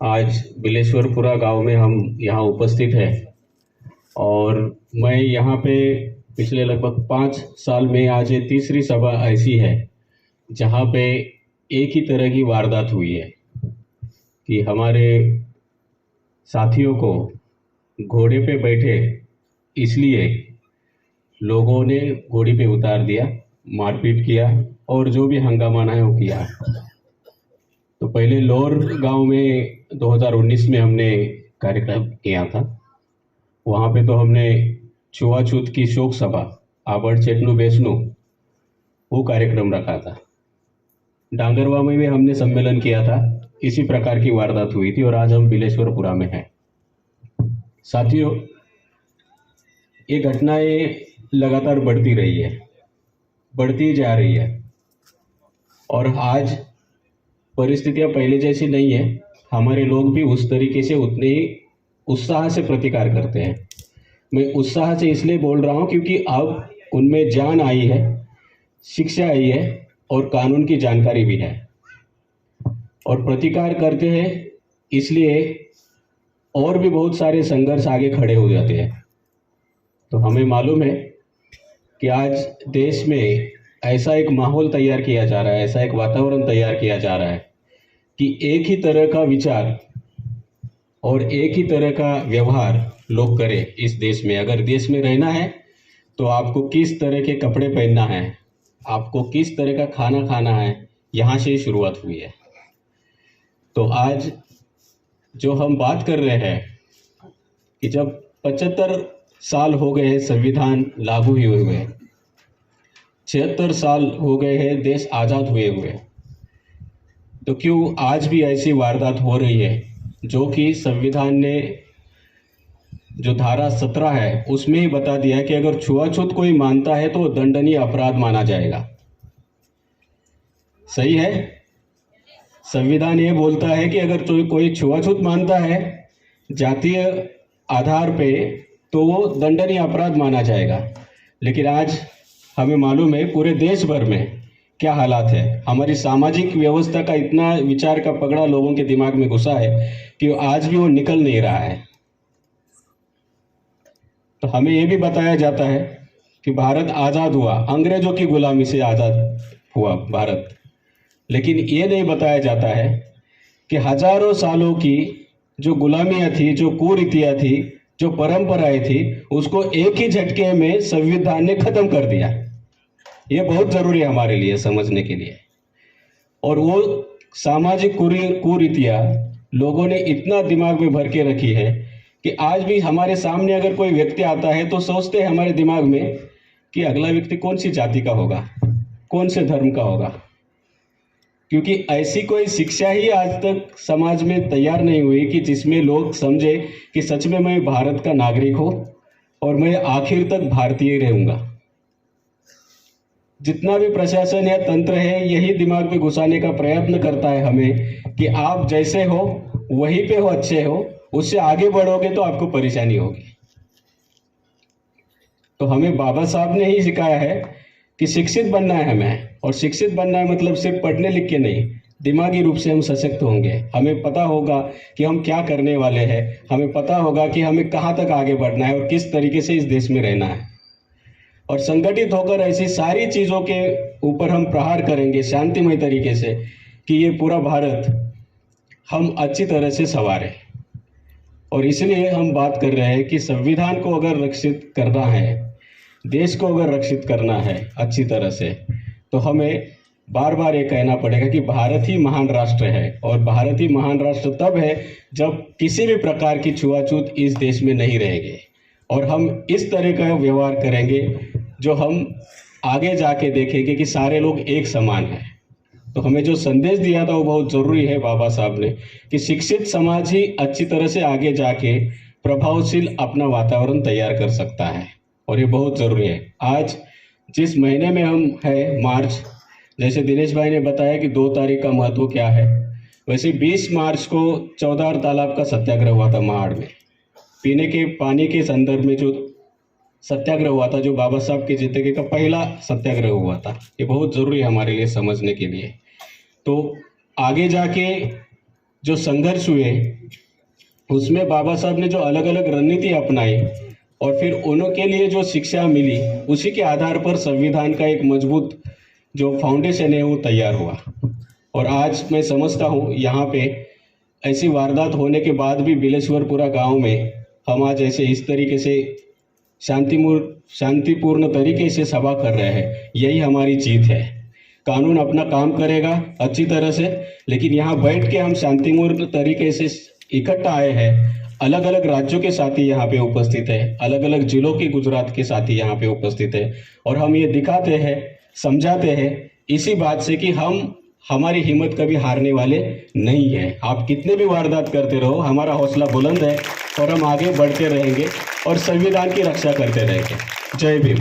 आज बिलेश्वरपुरा गांव में हम यहाँ उपस्थित हैं और मैं यहाँ पे पिछले लगभग 5 साल में आज ये तीसरी सभा ऐसी है जहाँ पे एक ही तरह की वारदात हुई है कि हमारे साथियों को घोड़े पे बैठे इसलिए लोगों ने घोड़ी पे उतार दिया, मारपीट किया और जो भी हंगामा है वो किया। तो पहले लोर गांव में 2019 में हमने कार्यक्रम किया था। वहाँ पे तो हमने छुआछूत की शोक सभा आबड़ चेटनू बेचनू वो कार्यक्रम रखा था। डांगरवा में भी हमने सम्मेलन किया था, इसी प्रकार की वारदात हुई थी और आज हम बिलेश्वरपुरा में हैं। साथियों, ये घटनाएं लगातार बढ़ती रही है, बढ़ती जा रही है और आज परिस्थितियां पहले जैसी नहीं है। हमारे लोग भी उस तरीके से उतने ही उत्साह से प्रतिकार करते हैं। मैं उत्साह से इसलिए बोल रहा हूं क्योंकि अब उनमें जान आई है, शिक्षा आई है और कानून की जानकारी भी है और प्रतिकार करते हैं, इसलिए और भी बहुत सारे संघर्ष आगे खड़े हो जाते हैं। तो हमें मालूम है कि आज देश में ऐसा एक माहौल तैयार किया जा रहा है, ऐसा एक वातावरण तैयार किया जा रहा है कि एक ही तरह का विचार और एक ही तरह का व्यवहार लोग करें इस देश में। अगर देश में रहना है तो आपको किस तरह के कपड़े पहनना है, आपको किस तरह का खाना खाना है, यहाँ से ही शुरुआत हुई है। तो आज जो हम बात कर रहे हैं कि जब 75 साल हो गए संविधान लागू हुए हुए, 76 साल हो गए हैं देश आज़ाद हुए हुए, तो क्यों आज भी ऐसी वारदात हो रही है जो कि संविधान ने जो धारा 17 है उसमें ही बता दिया है कि अगर छुआछूत कोई मानता है तो दंडनीय अपराध माना जाएगा। सही है? संविधान ये बोलता है कि अगर कोई छुआछूत मानता है जातीय आधार पे तो वो दंडनीय अपराध माना जाएगा। लेकिन आज हमें मालूम है पूरे देश भर में क्या हालात है। हमारी सामाजिक व्यवस्था का इतना विचार का पगड़ा लोगों के दिमाग में घुसा है कि आज भी वो निकल नहीं रहा है। तो हमें ये भी बताया जाता है कि भारत आज़ाद हुआ, अंग्रेजों की गुलामी से आज़ाद हुआ भारत, लेकिन ये नहीं बताया जाता है कि हजारों सालों की जो गुलामियां थी, जो कुरीतियां थी, जो परंपराएं थी, उसको एक ही झटके में संविधान ने खत्म कर दिया। ये बहुत जरूरी है हमारे लिए समझने के लिए। और वो सामाजिक कुरीतियां लोगों ने इतना दिमाग में भर के रखी है कि आज भी हमारे सामने अगर कोई व्यक्ति आता है तो सोचते हैं हमारे दिमाग में कि अगला व्यक्ति कौन सी जाति का होगा, कौन से धर्म का होगा, क्योंकि ऐसी कोई शिक्षा ही आज तक समाज में तैयार नहीं हुई कि जिसमें लोग समझे कि सच में मैं भारत का नागरिक हूं और मैं आखिर तक भारतीय रहूंगा। जितना भी प्रशासन या तंत्र है यही दिमाग में घुसाने का प्रयत्न करता है हमें कि आप जैसे हो वहीं पे हो, अच्छे हो, उससे आगे बढ़ोगे तो आपको परेशानी होगी। तो हमें बाबा साहब ने ही सिखाया है कि शिक्षित बनना है हमें, और शिक्षित बनना है मतलब सिर्फ पढ़ने लिख के नहीं, दिमागी रूप से हम सशक्त होंगे। हमें पता होगा कि हम क्या करने वाले हैं, हमें पता होगा कि हमें कहाँ तक आगे बढ़ना है और किस तरीके से इस देश में रहना है, और संगठित होकर ऐसी सारी चीज़ों के ऊपर हम प्रहार करेंगे शांतिमय तरीके से कि ये पूरा भारत हम अच्छी तरह से संवारें। और इसलिए हम बात कर रहे हैं कि संविधान को अगर रक्षित करना है, देश को अगर रक्षित करना है अच्छी तरह से, तो हमें बार बार ये कहना पड़ेगा कि भारत ही महान राष्ट्र है। और भारत ही महान राष्ट्र तब है जब किसी भी प्रकार की छुआछूत इस देश में नहीं रहेंगे और हम इस तरह का व्यवहार करेंगे जो हम आगे जाके देखेंगे कि सारे लोग एक समान हैं। तो हमें जो संदेश दिया था वो बहुत ज़रूरी है बाबा साहब ने कि शिक्षित समाज ही अच्छी तरह से आगे जाके प्रभावशील अपना वातावरण तैयार कर सकता है, और ये बहुत ज़रूरी है। आज जिस महीने में हम हैं, मार्च, जैसे दिनेश भाई ने बताया कि 2 तारीख का महत्व क्या है, वैसे 20 मार्च को चौधार तालाब का सत्याग्रह हुआ था महाड़ में। पीने के पानी के संदर्भ में जो सत्याग्रह हुआ था, जो बाबा साहब की जिंदगी का पहला सत्याग्रह हुआ था, ये बहुत ज़रूरी है हमारे लिए समझने के लिए। तो आगे जाके जो संघर्ष हुए उसमें बाबा साहब ने जो अलग अलग रणनीति अपनाई और फिर उनके लिए जो शिक्षा मिली, उसी के आधार पर संविधान का एक मजबूत जो फाउंडेशन है वो तैयार हुआ। और आज मैं समझता हूँ यहाँ पे ऐसी वारदात होने के बाद भी बिलेश्वरपुरा गांव में हम आज ऐसे इस तरीके से शांतिपूर्ण तरीके से सभा कर रहे हैं, यही हमारी जीत है। कानून अपना काम करेगा अच्छी तरह से, लेकिन यहाँ बैठ के हम शांतिपूर्ण तरीके से इकट्ठा आए हैं। अलग अलग राज्यों के साथी यहाँ पे उपस्थित है, अलग अलग जिलों के गुजरात के साथी यहाँ पे उपस्थित है, और हम ये दिखाते हैं, समझाते हैं इसी बात से कि हमारी हिम्मत कभी हारने वाले नहीं है। आप कितने भी वारदात करते रहो, हमारा हौसला बुलंद है और हम आगे बढ़ते रहेंगे और संविधान की रक्षा करते रहेंगे। जय भीम।